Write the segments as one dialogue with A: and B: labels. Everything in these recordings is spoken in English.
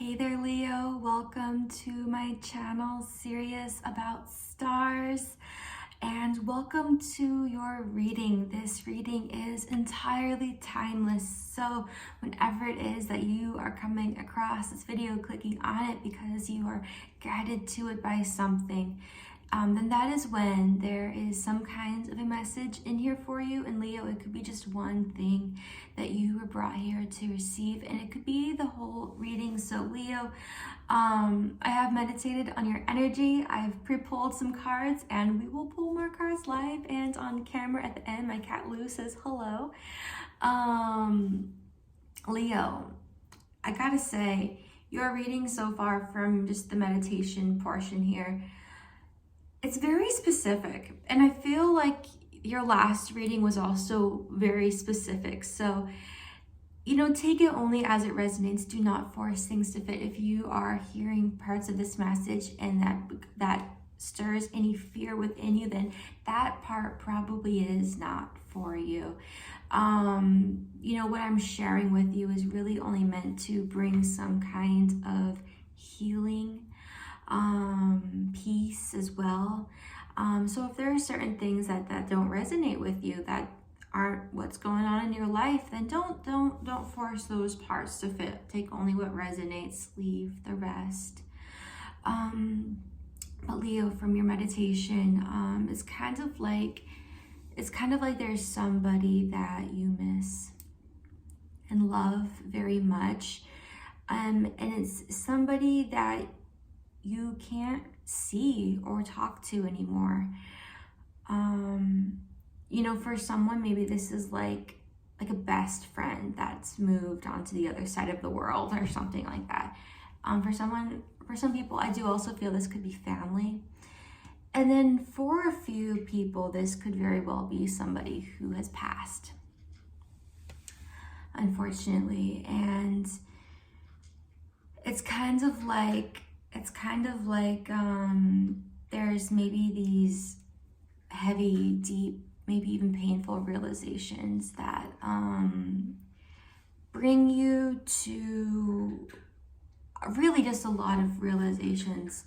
A: Hey there, Leo. Welcome to my channel, Serious About Stars, and welcome to your reading. This reading is entirely timeless, so whenever it is that you are coming across this video, clicking on it because you are guided to it by something, then that is when there is some kind of a message in here for you. And Leo, it could be just one thing that you were brought here to receive, and it could be the whole reading. So Leo, I have meditated on your energy. I've pre-pulled some cards, and we will pull more cards live and on camera at the end. My cat Lou says hello. Leo, I gotta say, your reading so far from just the meditation portion here, it's very specific, and I feel like your last reading was also very specific. So, take it only as it resonates. Do not force things to fit. If you are hearing parts of this message and that stirs any fear within you, then that part probably is not for you. What I'm sharing with you is really only meant to bring some kind of healing, peace as well. So if there are certain things that don't resonate with you, that aren't what's going on in your life, then don't force those parts to fit. Take only what resonates, leave the rest. But Leo, from your meditation, it's kind of like there's somebody that you miss and love very much, and it's somebody that you can't see or talk to anymore. For someone, maybe this is like a best friend that's moved on to the other side of the world or something like that. For some people, I do also feel this could be family. And then for a few people, this could very well be somebody who has passed, unfortunately. And it's kind of like there's maybe these heavy, deep, maybe even painful realizations that bring you to really just a lot of realizations,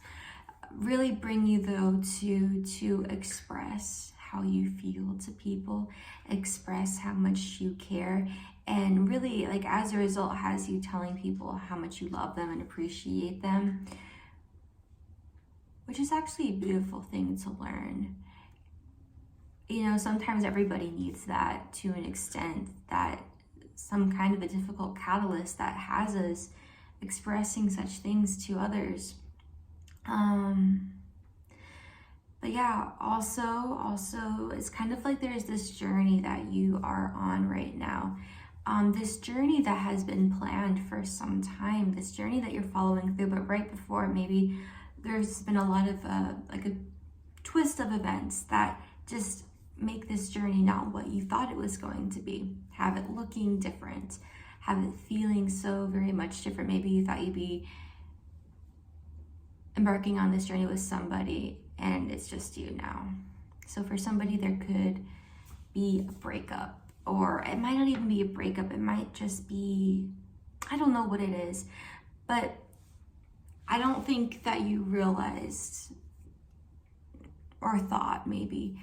A: really bring you though to express how you feel to people, express how much you care, and really, as a result, has you telling people how much you love them and appreciate them, which is actually a beautiful thing to learn. Sometimes everybody needs that to an extent, that some kind of a difficult catalyst that has us expressing such things to others. But yeah, also, it's kind of like there's this journey that you are on right now. This journey that has been planned for some time, this journey that you're following through, but right before, maybe there's been a lot of a twist of events that just make this journey not what you thought it was going to be. Have it looking different, have it feeling so very much different. Maybe you thought you'd be embarking on this journey with somebody, and it's just you now. So for somebody, there could be a breakup, or it might not even be a breakup. It might just be, I don't know what it is, but I don't think that you realized or thought maybe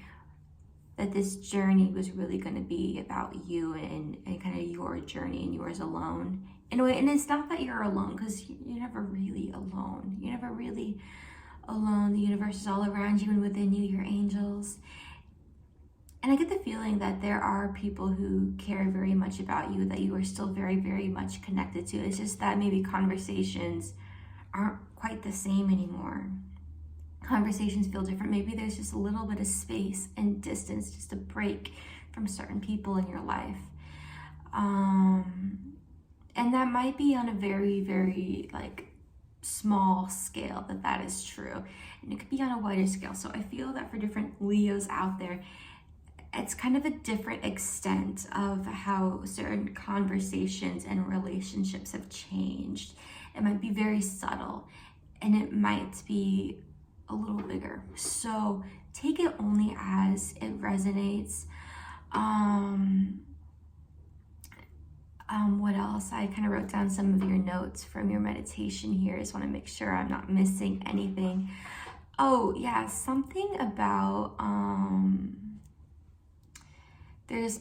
A: that this journey was really going to be about you and kind of your journey and yours alone in a way. And it's not that you're alone, because you're never really alone. You're never really alone. The universe is all around you and within you, your angels. And I get the feeling that there are people who care very much about you, that you are still very, very much connected to. It's just that maybe conversations aren't quite the same anymore. Conversations feel different. Maybe there's just a little bit of space and distance, just a break from certain people in your life. And that might be on a very, very small scale that is true. And it could be on a wider scale. So I feel that for different Leos out there, it's kind of a different extent of how certain conversations and relationships have changed. It might be very subtle, and it might be a little bigger. So take it only as it resonates. What else? I kind of wrote down some of your notes from your meditation here. Just want to make sure I'm not missing anything. Oh yeah, something about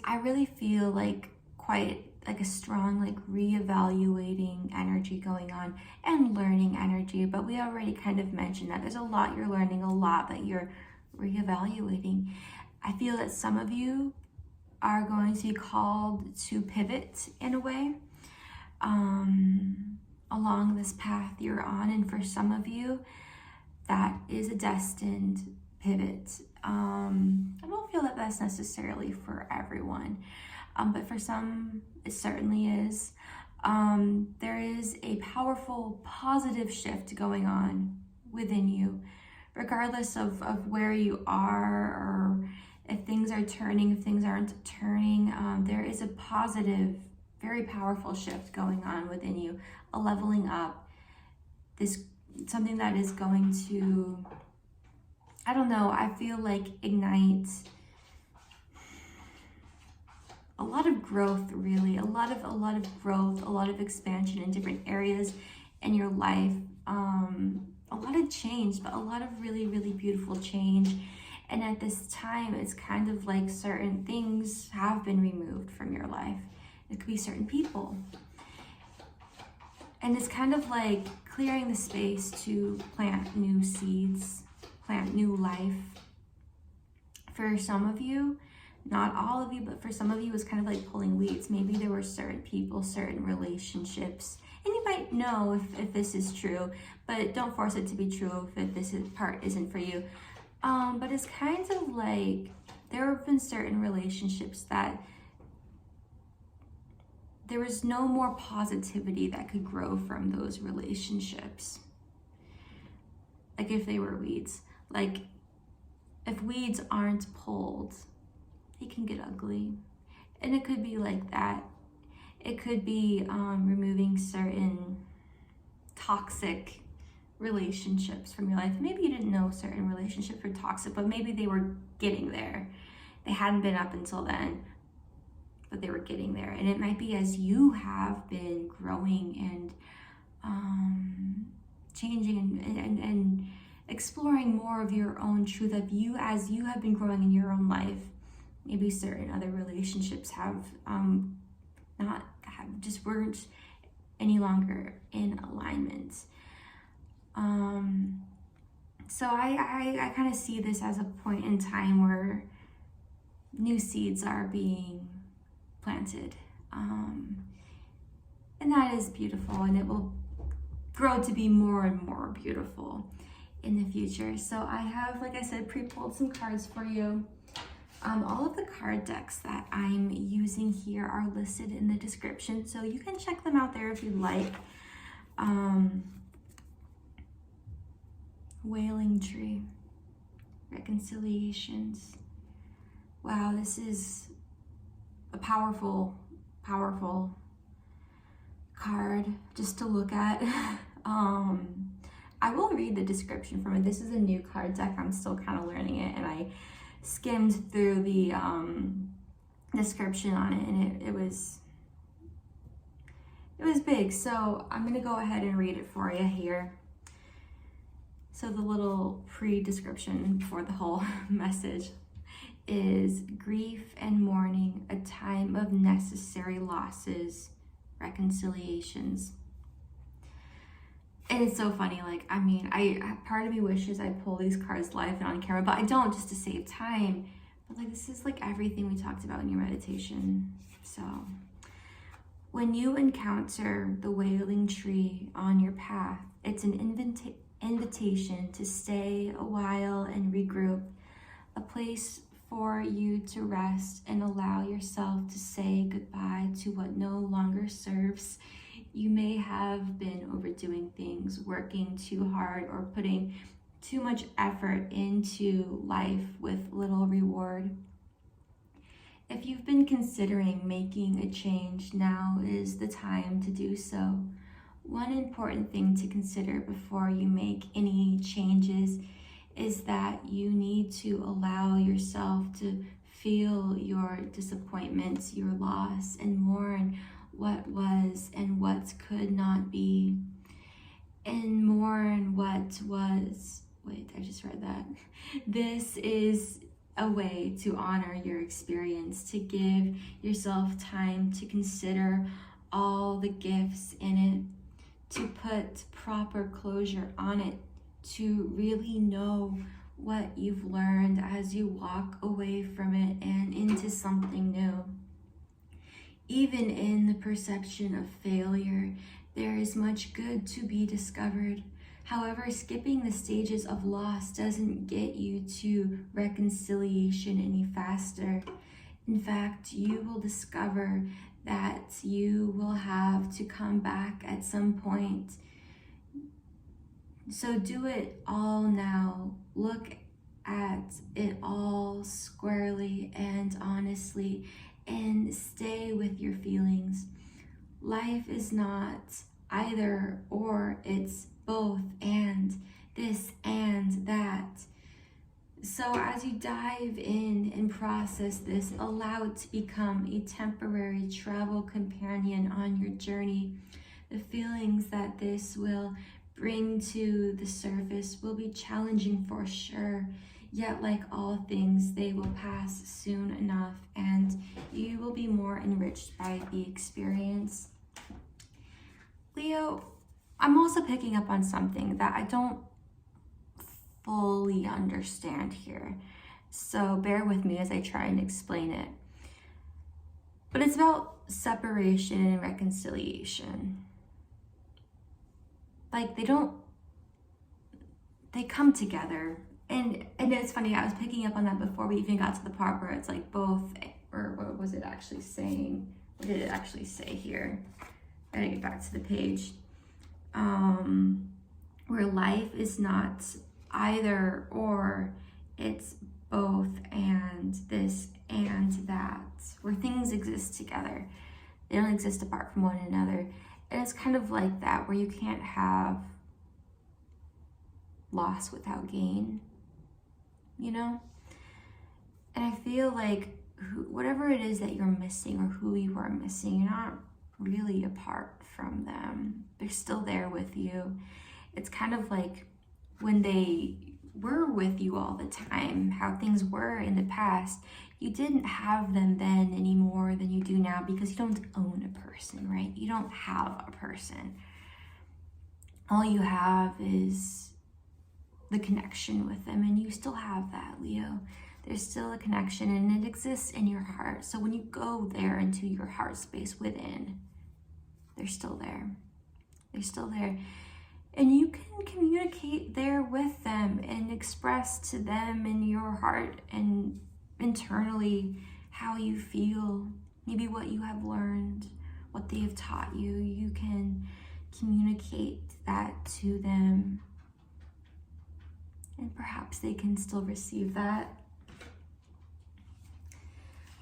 A: I really feel like quite like a strong like reevaluating energy going on and learning energy, but we already kind of mentioned that there's a lot you're learning, a lot that you're reevaluating. I feel that some of you are going to be called to pivot in a way along this path you're on, and for some of you that is a destined pivot. I don't feel that that's necessarily for everyone, but for some it certainly is. There is a powerful positive shift going on within you, regardless of where you are, or if things are turning, if things aren't turning. There is a positive, very powerful shift going on within you, a leveling up, something that is going to, I don't know, I feel like ignite a lot of growth, really, a lot of growth, a lot of expansion in different areas in your life, a lot of change, but a lot of really, really beautiful change. And at this time, it's kind of like certain things have been removed from your life. It could be certain people. And it's kind of like clearing the space to plant new seeds, plant new life. For some of you, not all of you, but for some of you, it's kind of like pulling weeds. Maybe there were certain people, certain relationships, and you might know if this is true, but don't force it to be true if this part isn't for you. But it's kind of like there have been certain relationships that there was no more positivity that could grow from those relationships. Like if they were weeds, like if weeds aren't pulled, they can get ugly. And it could be like that. It could be removing certain toxic relationships from your life. Maybe you didn't know certain relationships were toxic, but maybe they were getting there. They hadn't been up until then, but they were getting there. And it might be as you have been growing and changing and exploring more of your own truth of you as you have been growing in your own life. Maybe certain other relationships just weren't any longer in alignment. So I kind of see this as a point in time where new seeds are being planted. And that is beautiful, and it will grow to be more and more beautiful in the future. So I have, like I said, pre-pulled some cards for you. All of the card decks that I'm using here are listed in the description, so you can check them out there if you'd like. Wailing Tree, Reconciliations. Wow, this is a powerful, powerful card just to look at. I will read the description from it. This is a new card deck. I'm still kind of learning it, and I skimmed through the description on it, and it was big. So I'm gonna go ahead and read it for you here. So the little pre-description for the whole message is grief and mourning, a time of necessary losses, reconciliations. And it's so funny, like, I mean, part of me wishes I pull these cards live and on camera, but I don't, just to save time. But like, this is like everything we talked about in your meditation. So when you encounter the wailing tree on your path, it's an invitation to stay a while and regroup, a place for you to rest and allow yourself to say goodbye to what no longer serves. You may have been overdoing things, working too hard, or putting too much effort into life with little reward. If you've been considering making a change, now is the time to do so. One important thing to consider before you make any changes is that you need to allow yourself to feel your disappointments, your loss, and mourn what was and what could not be, and mourn what was. Wait, I just read that. This is a way to honor your experience, to give yourself time to consider all the gifts in it, to put proper closure on it, to really know what you've learned as you walk away from it and into something new. Even in the perception of failure, there is much good to be discovered. However, skipping the stages of loss doesn't get you to reconciliation any faster. In fact, you will discover that you will have to come back at some point. So do it all now. Look at it all squarely and honestly, and stay with your feelings. Life is not either or, it's both and, this and that. So as you dive in and process this, allow it to become a temporary travel companion on your journey. The feelings that this will bring to the surface will be challenging for sure, yet like all things, they will pass soon enough and you will be more enriched by the experience. Leo, I'm also picking up on something that I don't fully understand here, so bear with me as I try and explain it. But it's about separation and reconciliation. Like they come together. And it's funny, I was picking up on that before we even got to the part where it's like both, or what was it actually saying? What did it actually say here? I gotta get back to the page. Where life is not either or, it's both and, this and that. Where things exist together. They don't exist apart from one another. And it's kind of like that, where you can't have loss without gain, you know? And I feel like whatever it is that you're missing or who you are missing, you're not really apart from them. They're still there with you. It's kind of like when they were with you all the time, how things were in the past. You didn't have them then any more than you do now, because you don't own a person, right? You don't have a person. All you have is the connection with them, and you still have that, Leo. There's still a connection, and it exists in your heart. So when you go there into your heart space within, they're still there. They're still there. And you can communicate there with them and express to them in your heart and internally how you feel, maybe what you have learned, what they have taught you. You can communicate that to them, and perhaps they can still receive that.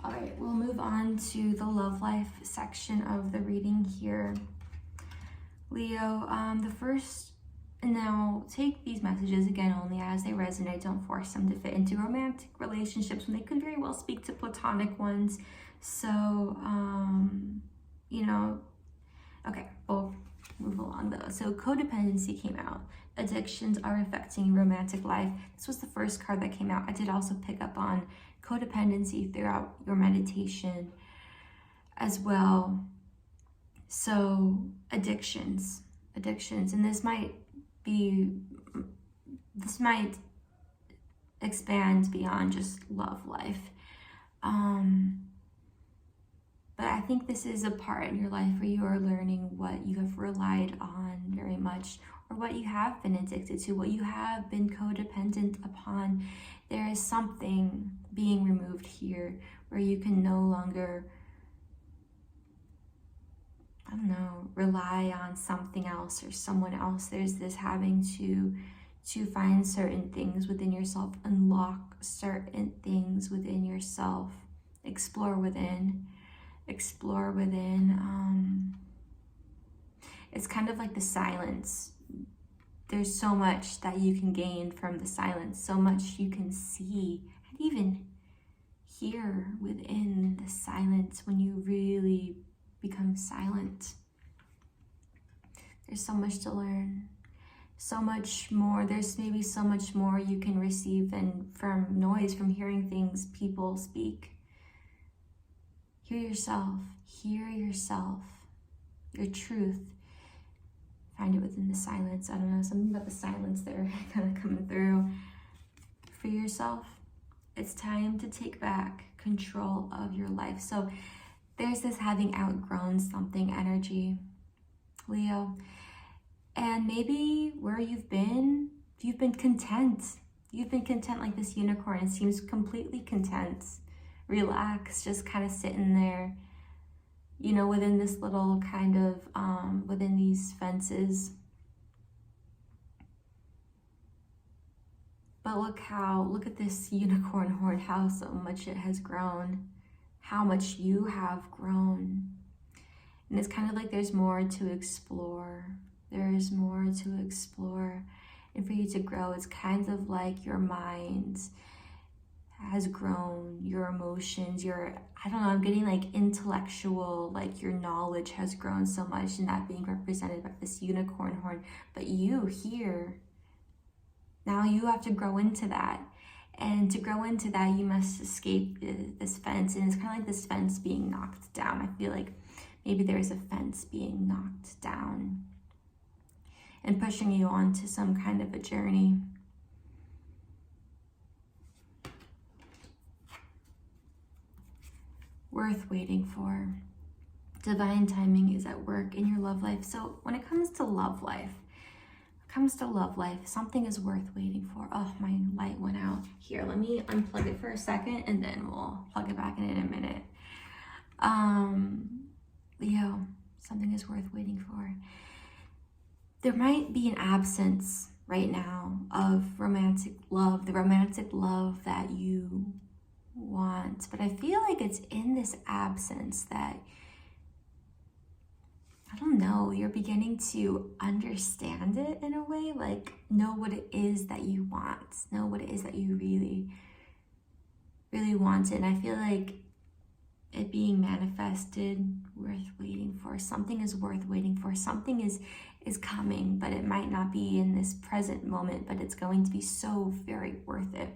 A: All right, we'll move on to the love life section of the reading here. Leo, the first, now take these messages again only as they resonate. Don't force them to fit into romantic relationships when they could very well speak to platonic ones. So, you know, okay, we'll move along though. So codependency came out. Addictions are affecting romantic life. This was the first card that came out. I did also pick up on codependency throughout your meditation as well. So addictions, and this might expand beyond just love life. But I think this is a part in your life where you are learning what you have relied on very much, or what you have been addicted to, what you have been codependent upon. There is something being removed here where you can no longer, I don't know, rely on something else or someone else. There's this having to find certain things within yourself, unlock certain things within yourself, explore within. It's kind of like the silence. There's so much that you can gain from the silence, so much you can see and even hear within the silence when you really become silent. There's so much to learn, so much more. There's maybe so much more you can receive than from noise, from hearing things people speak. Hear yourself, your truth. Find it within the silence. I don't know, something about the silence there kind of coming through. For yourself, it's time to take back control of your life. So there's this having outgrown something energy, Leo. And maybe where you've been content. You've been content like this unicorn. It seems completely content, relaxed, just kind of sitting there, you know, within this little kind of, within these fences. But look at this unicorn horn, how so much it has grown, how much you have grown. And it's kind of like there's more to explore. There's more to explore. And for you to grow, it's kind of like your mind has grown, your emotions, I don't know, I'm getting like intellectual, like your knowledge has grown so much, and that being represented by this unicorn horn. But you here, now you have to grow into that. And to grow into that, you must escape this fence. And it's kind of like this fence being knocked down. I feel like maybe there's a fence being knocked down and pushing you onto some kind of a journey. Worth waiting for. Divine timing is at work in your love life. So when it comes to love life, something is worth waiting for. Oh, my light went out. Here, let me unplug it for a second and then we'll plug it back in a minute. Leo, something is worth waiting for. There might be an absence right now of romantic love, the romantic love that you want. But I feel like it's in this absence that, I don't know, you're beginning to understand it in a way, like know what it is that you want, know what it is that you really, really want. And I feel like it being manifested, worth waiting for. Something is worth waiting for. Something is coming, but it might not be in this present moment, but it's going to be so very worth it.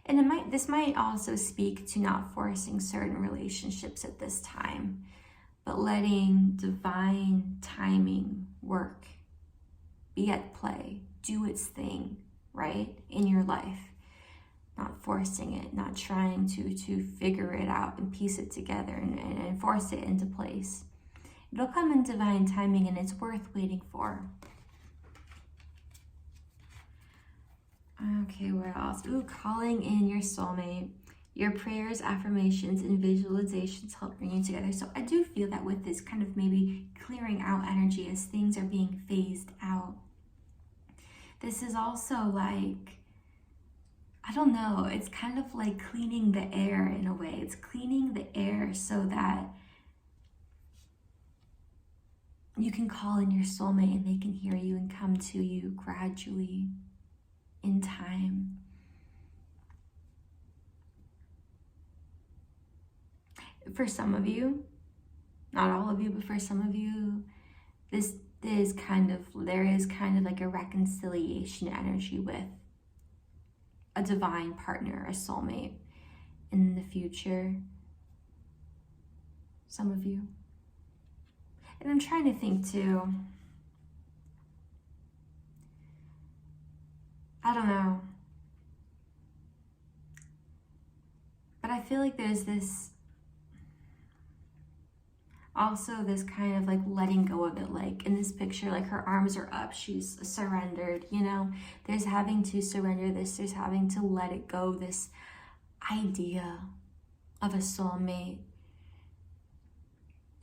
A: And this might also speak to not forcing certain relationships at this time, but letting divine timing work, be at play, do its thing, right, in your life. Not forcing it, not trying to figure it out and piece it together and force it into place. It'll come in divine timing, and it's worth waiting for. Okay, what else? Ooh, calling in your soulmate. Your prayers, affirmations, and visualizations help bring you together. So I do feel that with this kind of maybe clearing out energy as things are being phased out, this is also like, I don't know, it's kind of like cleaning the air in a way. It's cleaning the air so that you can call in your soulmate and they can hear you and come to you gradually in time. For some of you, not all of you, but for some of you, there is kind of like a reconciliation energy with a divine partner, a soulmate in the future. Some of you. And I'm trying to think too. I don't know. But I feel like there's this kind of like letting go of it. Like in this picture, like her arms are up, she's surrendered, you know. There's having to surrender this, there's having to let it go, this idea of a soulmate.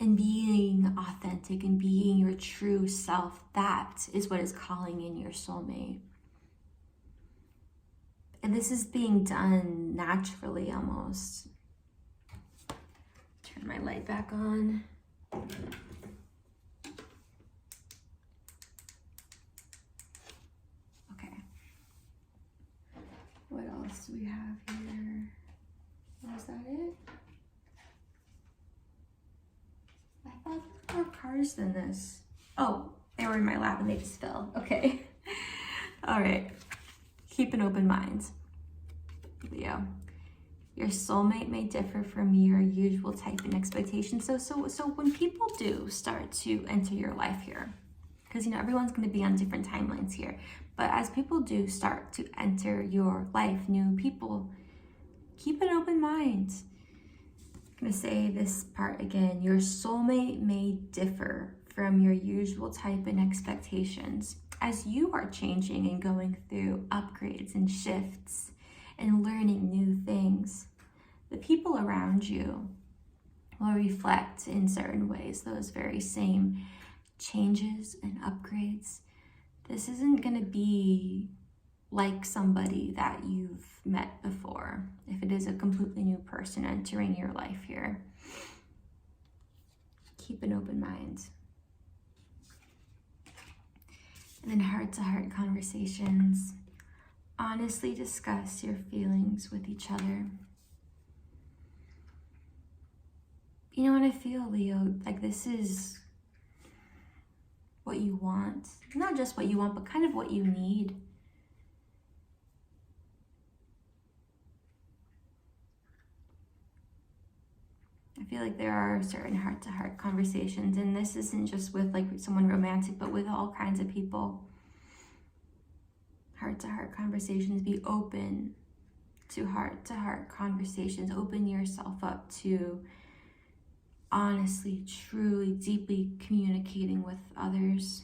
A: And being authentic and being your true self, that is what is calling in your soulmate. And this is being done naturally almost. Turn my light back on. Okay. What else do we have here? Was that it? cards than this. Oh, they were in my lap and they just fell. Okay. All right. Keep an open mind. Leo. Your soulmate may differ from your usual type and expectation. So when people do start to enter your life here, because everyone's going to be on different timelines here, but as people do start to enter your life, new people, keep an open mind. I'm going to say this part again. Your soulmate may differ from your usual type and expectations. As you are changing and going through upgrades and shifts and learning new things, the people around you will reflect in certain ways those very same changes and upgrades. This isn't going to be like somebody that you've met before. If it is a completely new person entering your life here, keep an open mind. And then heart-to-heart conversations. Honestly discuss your feelings with each other. You know what I feel, Leo? Like this is what you want. Not just what you want, but kind of what you need. I feel like there are certain heart-to-heart conversations, and this isn't just with like someone romantic, but with all kinds of people. Heart-to-heart conversations. Be open to heart-to-heart conversations. Open yourself up to honestly, truly, deeply communicating with others.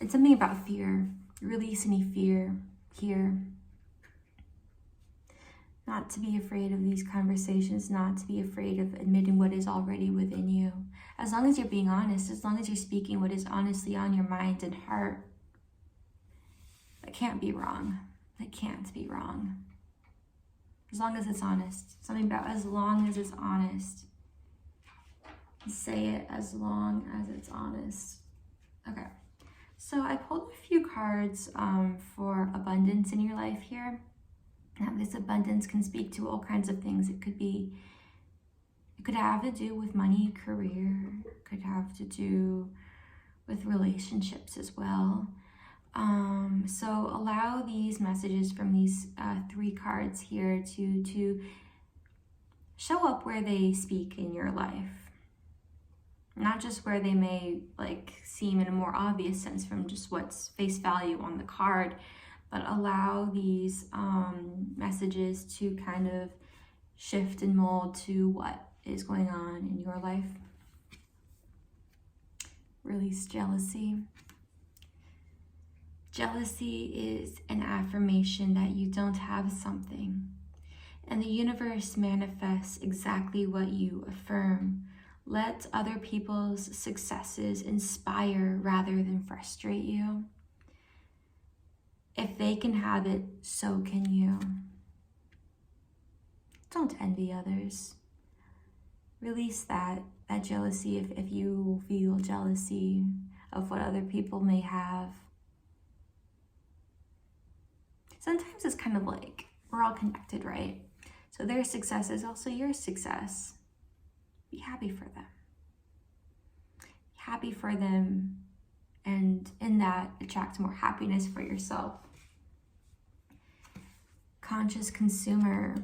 A: It's something about fear. Release any fear here. Not to be afraid of these conversations, not to be afraid of admitting what is already within you. As long as you're being honest, as long as you're speaking what is honestly on your mind and heart, that can't be wrong. That can't be wrong. As long as it's honest. Something about as long as it's honest. Say it as long as it's honest. Okay. So I pulled a few cards for abundance in your life here. Now, this abundance can speak to all kinds of things. It could have to do with money, career. It could have to do with relationships as well. So allow these messages from these 3 cards here to show up where they speak in your life. Not just where they may like seem in a more obvious sense from just what's face value on the card, but allow these messages to kind of shift and mold to what is going on in your life. Release jealousy. Jealousy is an affirmation that you don't have something, and the universe manifests exactly what you affirm. Let other people's successes inspire rather than frustrate you. If they can have it, so can you. Don't envy others. Release that jealousy if you feel jealousy of what other people may have. Sometimes it's kind of like we're all connected, right? So their success is also your success. Be happy for them. Be happy for them, and in that, attract more happiness for yourself. Conscious consumer.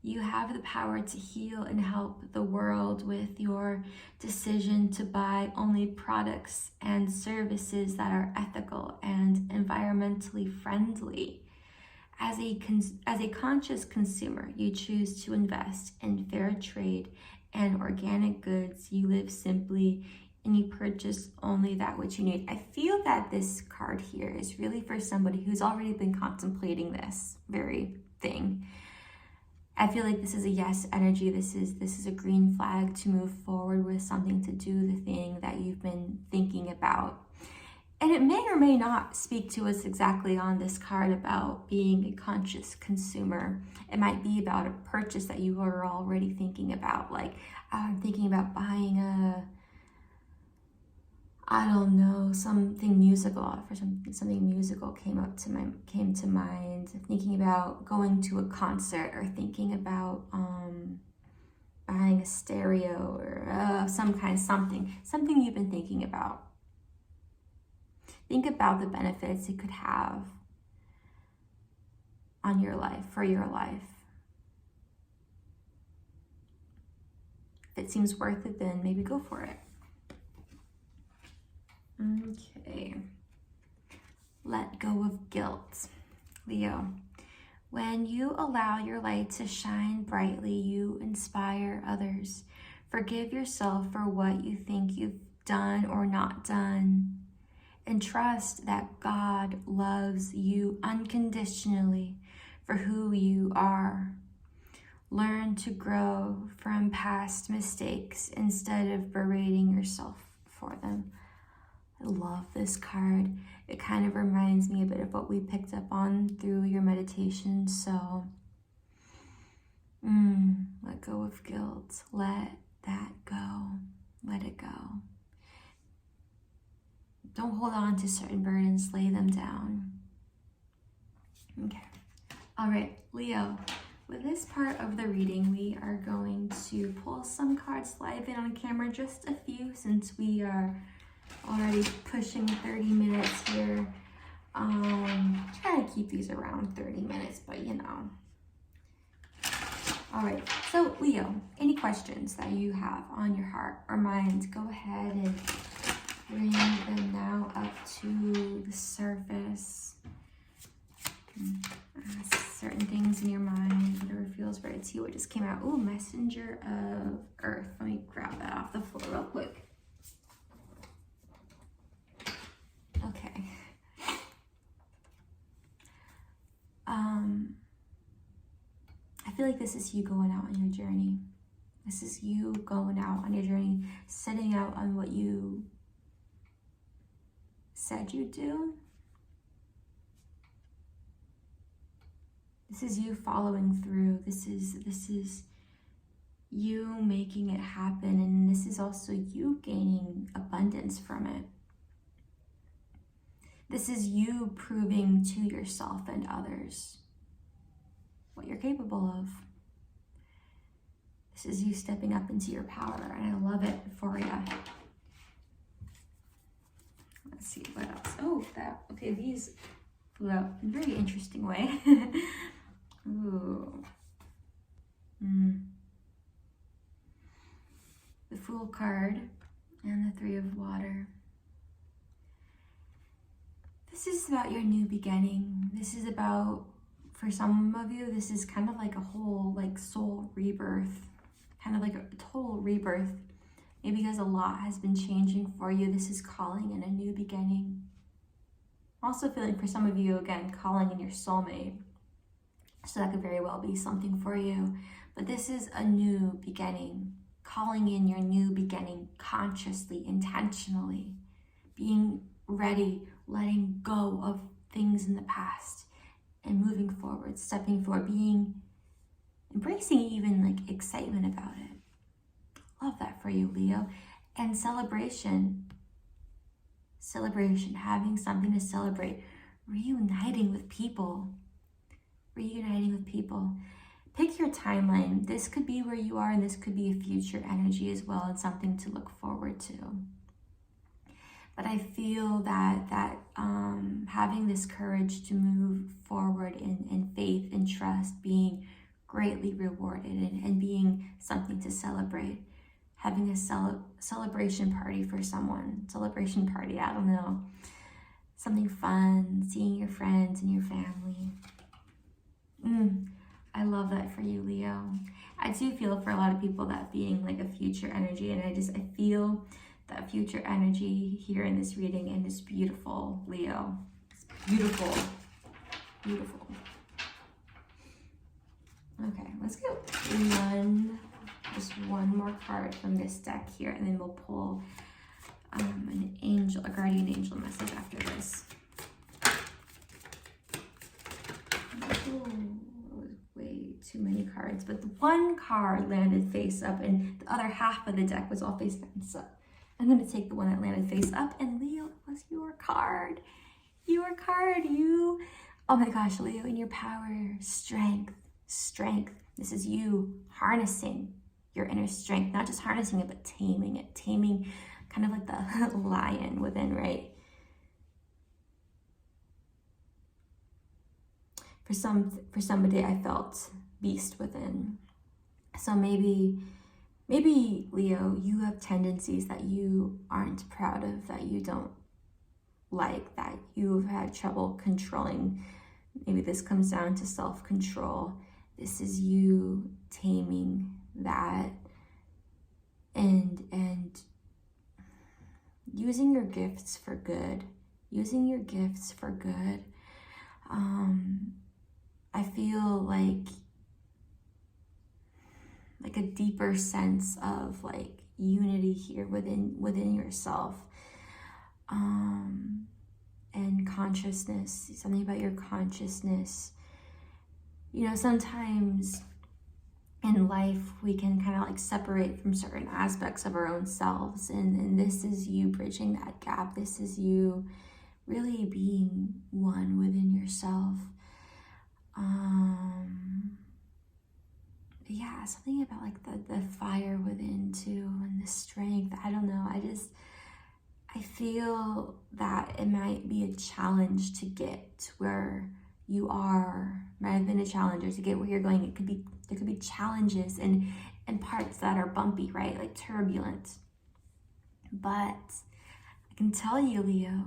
A: You have the power to heal and help the world with your decision to buy only products and services that are ethical and environmentally friendly. As a conscious consumer, you choose to invest in fair trade and organic goods. You live simply and you purchase only that which you need. I feel that this card here is really for somebody who's already been contemplating this very thing. I feel like this is a yes energy. This is a green flag to move forward with something, to do the thing that you've been thinking about. And it may or may not speak to us exactly on this card about being a conscious consumer. It might be about a purchase that you are already thinking about. Like, I'm thinking about buying something musical. For something musical came to mind. Thinking about going to a concert, or thinking about buying a stereo or something you've been thinking about. Think about the benefits it could have on your life, for your life. If it seems worth it, then maybe go for it. Okay. Let go of guilt. Leo, when you allow your light to shine brightly, you inspire others. Forgive yourself for what you think you've done or not done, and trust that God loves you unconditionally for who you are. Learn to grow from past mistakes instead of berating yourself for them. I love this card. It kind of reminds me a bit of what we picked up on through your meditation. So, let go of guilt. Let that go. Let it go. Don't hold on to certain burdens. Lay them down. Okay. All right, Leo. With this part of the reading, we are going to pull some cards live in on camera, just a few, since we are already pushing 30 minutes here. Try to keep these around 30 minutes, but you know. All right, so Leo, any questions that you have on your heart or mind, go ahead and bring them now up to the surface. Certain things in your mind, whatever feels right to you. What just came out? Ooh, Messenger of Earth. Let me grab that off the floor real quick. Okay. I feel like this is you going out on your journey. This is you going out on your journey, setting out on what you said you'd do. This is you following through. This is you making it happen, and this is also you gaining abundance from it. This is you proving to yourself and others what you're capable of. This is you stepping up into your power, and I love it for you. Let's see what else. Oh, okay, these flew out in a very interesting way. Ooh. The Fool card and the Three of Water. This is about your new beginning. This is about, for some of you, this is kind of like a whole soul rebirth, kind of like a total rebirth. Maybe because a lot has been changing for you. This is calling in a new beginning. I'm also feeling for some of you, again, calling in your soulmate. So that could very well be something for you. But this is a new beginning. Calling in your new beginning consciously, intentionally. Being ready, letting go of things in the past and moving forward, stepping forward, embracing even excitement about it. Love that for you, Leo. And celebration, having something to celebrate, reuniting with people. Pick your timeline. This could be where you are, and this could be a future energy as well, and something to look forward to. But I feel that having this courage to move forward in faith and trust, being greatly rewarded and being something to celebrate. Having a celebration party for someone. Celebration party, I don't know. Something fun, seeing your friends and your family. I love that for you, Leo. I do feel for a lot of people that being a future energy, and I feel that future energy here in this reading, and it's beautiful, Leo. It's beautiful. Beautiful. Okay, let's go just one more card from this deck here, and then we'll pull a guardian angel message after this. Way too many cards, but the one card landed face up, and the other half of the deck was all face down. So I'm going to take the one that landed face up, and Leo, it was your card. Oh my gosh, Leo, in your power, strength. This is you harnessing your inner strength, not just harnessing it, but taming it, taming kind of like the lion within, right? For somebody, I felt beast within. So maybe Leo, you have tendencies that you aren't proud of, that you don't like, that you've had trouble controlling. Maybe this comes down to self-control. This is you taming that and using your gifts for good. Using your gifts for good. I feel like a deeper sense of like unity here within yourself. And consciousness, something about your consciousness. You know, sometimes in life we can kind of like separate from certain aspects of our own selves, and this is you bridging that gap. This is you really being one within yourself. Yeah, something about like the fire within too, and the strength. I don't know, I feel that it might be a challenge to get where you are. Might have been a challenge, or to get where you're going. There could be challenges and parts that are bumpy, right? Like turbulent. But I can tell you, Leo,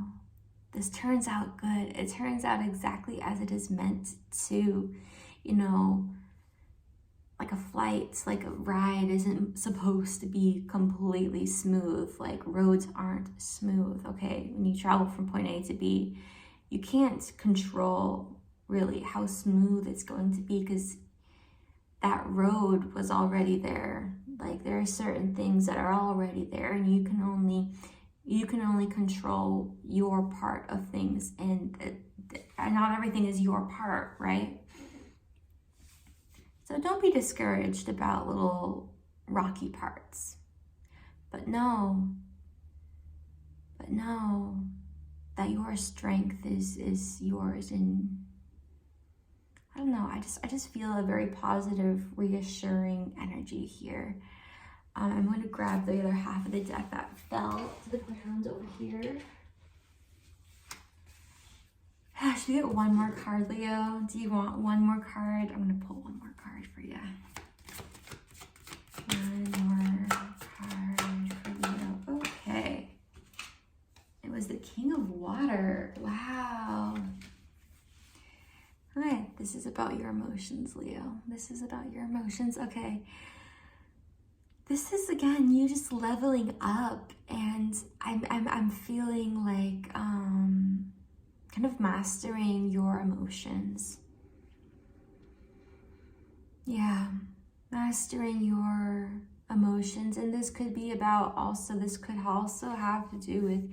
A: this turns out good. It turns out exactly as it is meant to. You know, like a flight, like a ride isn't supposed to be completely smooth. Like roads aren't smooth, okay? When you travel from point A to B, you can't control really how smooth it's going to be, because that road was already there. Like there are certain things that are already there, and you can only control your part of things, and not everything is your part, right? So don't be discouraged about little rocky parts, but know that your strength is yours. And I don't know, I just feel a very positive, reassuring energy here. I'm going to grab the other half of the deck that fell to the ground over here. Should we get one more card, Leo? Do you want one more card? I'm going to pull one more card for you. One more card for Leo. Okay. It was the King of Water. Wow. All right. This is about your emotions, Leo. This is about your emotions. Okay. This is, again, you just leveling up, and I'm feeling like kind of mastering your emotions. Yeah, mastering your emotions. And this could also have to do with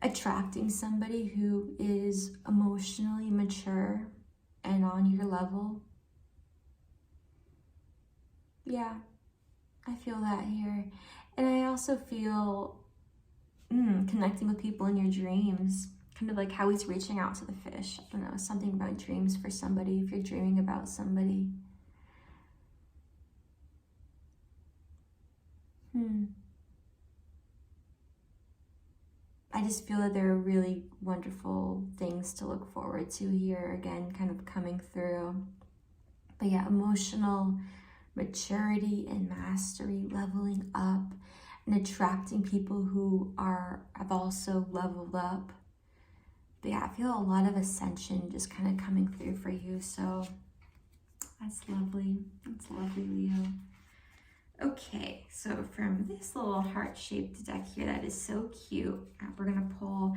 A: attracting somebody who is emotionally mature and on your level. Yeah, I feel that here. And I also feel connecting with people in your dreams. Kind of like how he's reaching out to the fish. I don't know, something about dreams for somebody, if you're dreaming about somebody. I just feel that there are really wonderful things to look forward to here, again, kind of coming through. But yeah, emotional maturity and mastery, leveling up, and attracting people who have also leveled up. But yeah, I feel a lot of ascension just kind of coming through for you. So that's lovely. That's lovely, Leo. Okay, so from this little heart-shaped deck here that is so cute, we're going to pull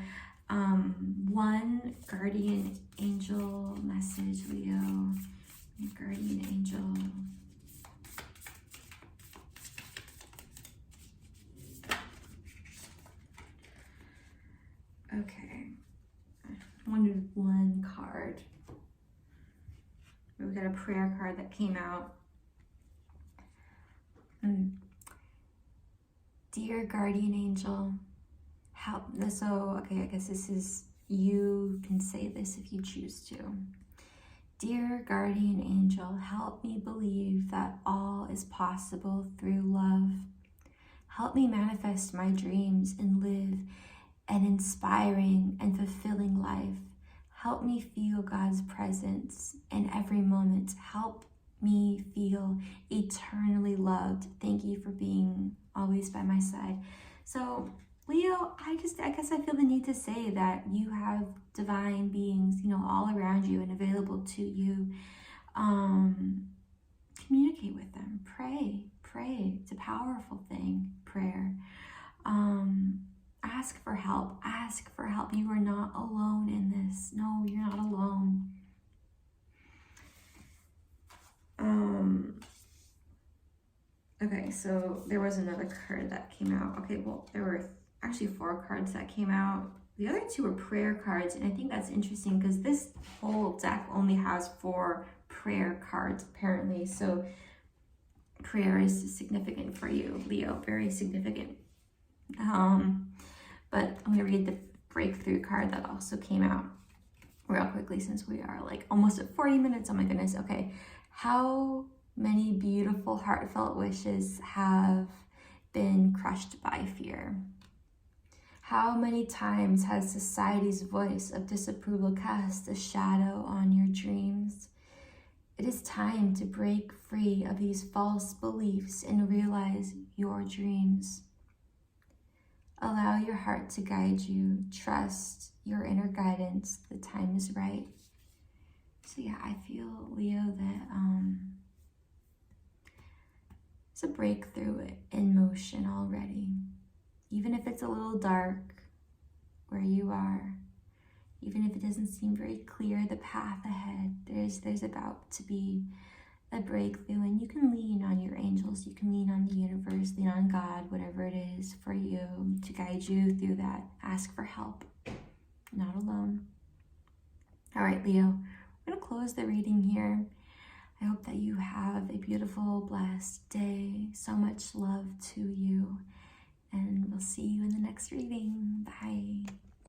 A: one guardian angel message, Leo. Guardian angel. Okay. Wanted one card. We got a prayer card that came out. Dear guardian angel, help. So, okay, I guess this is, you can say this if you choose to. Dear guardian angel, help me believe that all is possible through love. Help me manifest my dreams and live an inspiring and fulfilling life. Help me feel God's presence in every moment. Help me feel eternally loved. Thank you for being always by my side. So Leo, I guess I feel the need to say that you have divine beings, all around you and available to you. Communicate with them. Pray. It's a powerful thing, prayer. Ask for help. You are not alone in this. No, you're not alone. Okay, so there was another card that came out. Okay, well, there were actually 4 cards that came out. The other 2 are prayer cards, and I think that's interesting because this whole deck only has 4 prayer cards, apparently. So prayer is significant for you, Leo, very significant. But I'm going to read the breakthrough card that also came out real quickly since we are like almost at 40 minutes. Oh my goodness. Okay. How many beautiful heartfelt wishes have been crushed by fear? How many times has society's voice of disapproval cast a shadow on your dreams? It is time to break free of these false beliefs and realize your dreams. Allow your heart to guide you. Trust your inner guidance. The time is right. So yeah, I feel, Leo, that it's a breakthrough in motion already. Even if it's a little dark where you are, even if it doesn't seem very clear the path ahead, there's about to be a breakthrough, and you can lean on your angels, you can lean on the universe, lean on God, whatever it is for you to guide you through that. Ask for help. Not alone. All right, Leo, I'm going to close the reading here. I hope that you have a beautiful, blessed day. So much love to you, and we'll see you in the next reading. Bye.